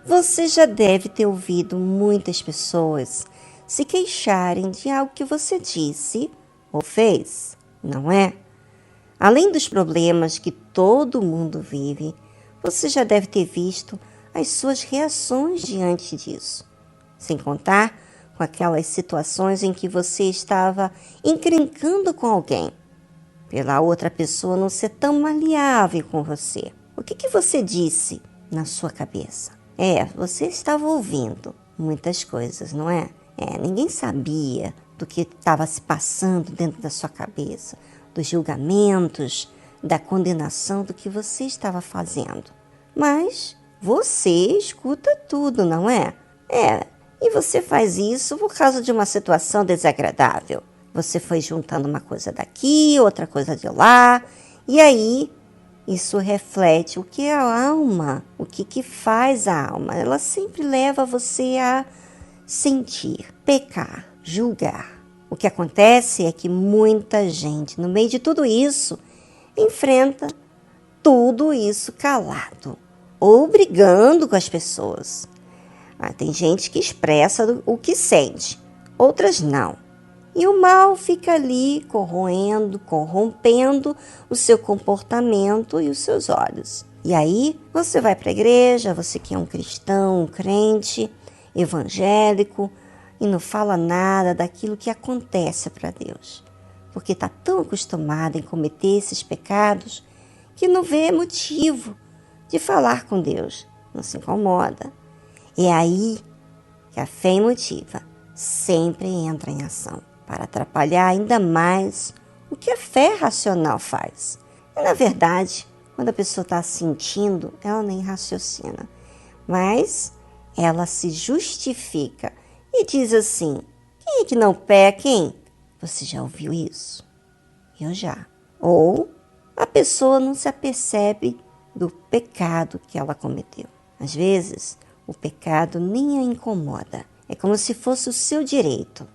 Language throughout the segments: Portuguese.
Você já deve ter ouvido muitas pessoas se queixarem de algo que você disse ou fez, não é? Além dos problemas que todo mundo vive, você já deve ter visto as suas reações diante disso, sem contar com aquelas situações em que você estava encrencando com alguém, pela outra pessoa não ser tão maleável com você. O que você disse na sua cabeça? Você estava ouvindo muitas coisas, não é? Ninguém sabia do que estava se passando dentro da sua cabeça, dos julgamentos, da condenação do que você estava fazendo. Mas você escuta tudo, não é? E você faz isso por causa de uma situação desagradável. Você foi juntando uma coisa daqui, outra coisa de lá, e aí isso reflete o que é a alma, o que faz a alma. Ela sempre leva você a sentir, pecar, julgar. O que acontece é que muita gente, no meio de tudo isso, enfrenta tudo isso calado ou brigando com as pessoas. Tem gente que expressa o que sente, outras não. E o mal fica ali corrompendo o seu comportamento e os seus olhos. E aí você vai para a igreja, você que é um cristão, um crente, evangélico, e não fala nada daquilo que acontece para Deus. Porque está tão acostumado em cometer esses pecados que não vê motivo de falar com Deus, não se incomoda. É aí que a fé emotiva sempre entra em ação, para atrapalhar ainda mais o que a fé racional faz. E, na verdade, quando a pessoa está sentindo, ela nem raciocina, mas ela se justifica e diz assim: quem é que não peca, hein? Você já ouviu isso? Eu já. Ou a pessoa não se apercebe do pecado que ela cometeu. Às vezes, o pecado nem a incomoda. É como se fosse o seu direito.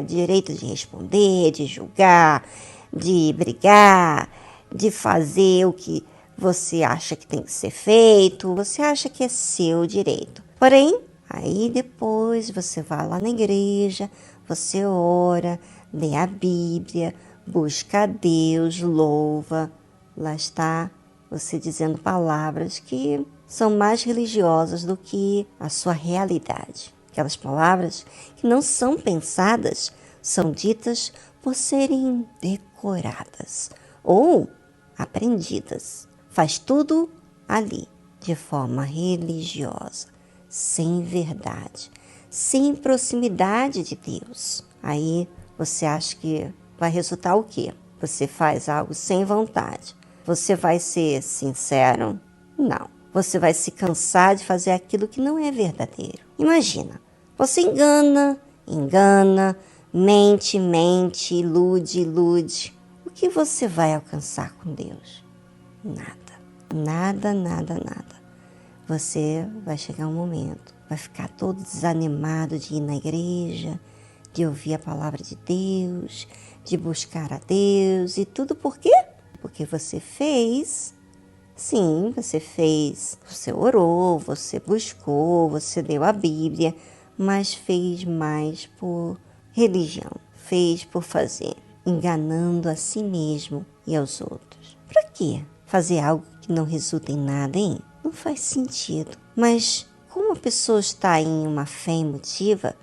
Direito de responder, de julgar, de brigar, de fazer o que você acha que tem que ser feito. Você acha que é seu direito. Porém, aí depois você vai lá na igreja, você ora, lê a Bíblia, busca a Deus, louva. Lá está você dizendo palavras que são mais religiosas do que a sua realidade. Aquelas palavras que não são pensadas, são ditas por serem decoradas ou aprendidas. Faz tudo ali, de forma religiosa, sem verdade, sem proximidade de Deus. Aí você acha que vai resultar o quê? Você faz algo sem vontade. Você vai ser sincero? Não. Você vai se cansar de fazer aquilo que não é verdadeiro. Imagina, você engana, mente, ilude. O que você vai alcançar com Deus? Nada. Você vai chegar um momento, vai ficar todo desanimado de ir na igreja, de ouvir a palavra de Deus, de buscar a Deus e tudo por quê? Porque você fez. Sim, você fez, você orou, você buscou, você leu a Bíblia, mas fez mais por religião, fez por fazer, enganando a si mesmo e aos outros. Para quê? Fazer algo que não resulta em nada, hein? Não faz sentido. Mas como a pessoa está em uma fé emotiva,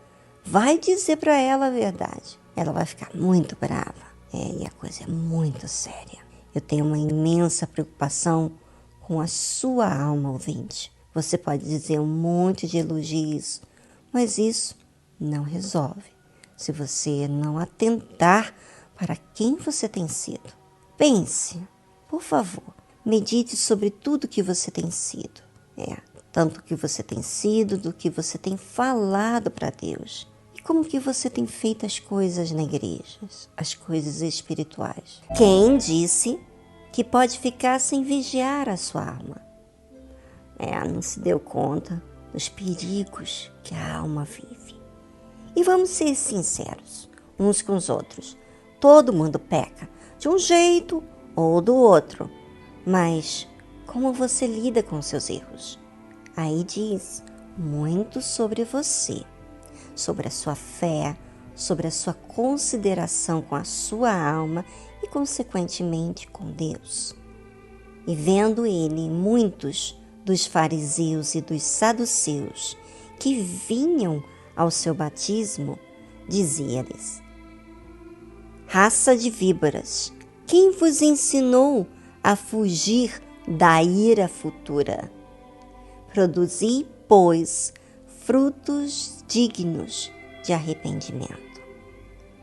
vai dizer para ela a verdade. Ela vai ficar muito brava. E a coisa é muito séria. Eu tenho uma imensa preocupação com a sua alma, ouvinte. Você pode dizer um monte de elogios, mas isso não resolve se você não atentar para quem você tem sido. Pense, por favor, medite sobre tudo que você tem sido. Tanto que você tem sido, do que você tem falado para Deus. E como que você tem feito as coisas na igreja, as coisas espirituais. Quem disse que pode ficar sem vigiar a sua alma? Não se deu conta dos perigos que a alma vive. E vamos ser sinceros, uns com os outros. Todo mundo peca, de um jeito ou do outro. Mas como você lida com seus erros? Aí diz muito sobre você, sobre a sua fé, sobre a sua consideração com a sua alma e, consequentemente, com Deus. E vendo ele muitos dos fariseus e dos saduceus que vinham ao seu batismo, dizia-lhes: raça de víboras, quem vos ensinou a fugir da ira futura? Produzi, pois, frutos dignos de arrependimento.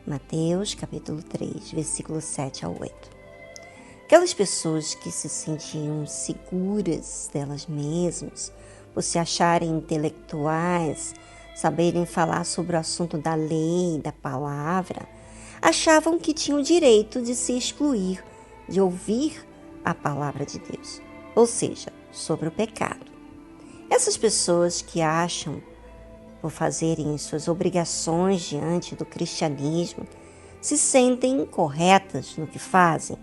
Mateus capítulo 3, versículo 7 ao 8. Aquelas pessoas que se sentiam seguras delas mesmas, por se acharem intelectuais, saberem falar sobre o assunto da lei, da palavra, achavam que tinham o direito de se excluir, de ouvir a palavra de Deus, ou seja, sobre o pecado. Essas pessoas que acham, por fazerem suas obrigações diante do cristianismo, se sentem corretas no que fazem,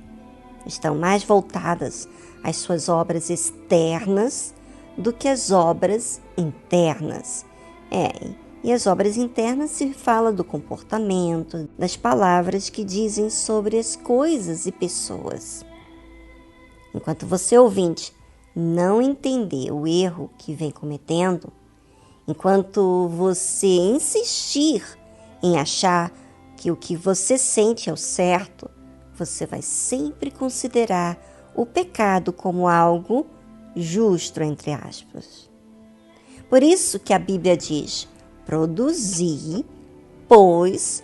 estão mais voltadas às suas obras externas do que às obras internas. E as obras internas se fala do comportamento, das palavras que dizem sobre as coisas e pessoas. Enquanto você, ouvinte, não entender o erro que vem cometendo, enquanto você insistir em achar que o que você sente é o certo, você vai sempre considerar o pecado como algo justo, entre aspas. Por isso que a Bíblia diz: produzi, pois,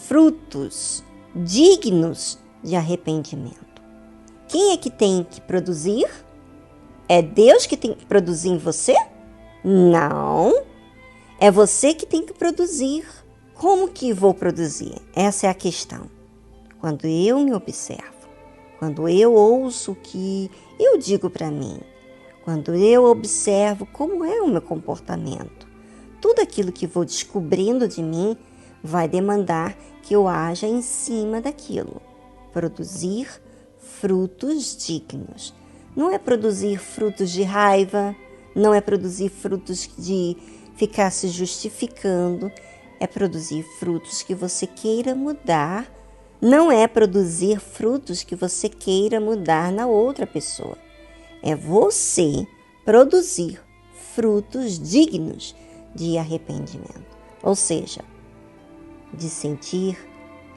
frutos dignos de arrependimento. Quem é que tem que produzir? É Deus que tem que produzir em você? Não. É você que tem que produzir. Como que vou produzir? Essa é a questão. Quando eu me observo, quando eu ouço o que eu digo para mim, quando eu observo como é o meu comportamento, tudo aquilo que vou descobrindo de mim vai demandar que eu haja em cima daquilo. Produzir frutos dignos. Não é produzir frutos de raiva, não é produzir frutos de ficar se justificando, é produzir frutos que você queira mudar. Não é produzir frutos que você queira mudar na outra pessoa. É você produzir frutos dignos de arrependimento. Ou seja, de sentir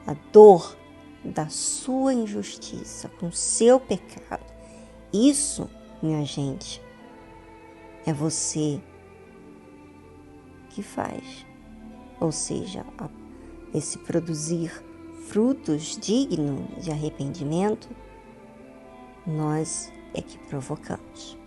a dor da sua injustiça com o seu pecado. Isso, minha gente, é você que faz. Ou seja, esse produzir frutos dignos de arrependimento, nós é que provocamos.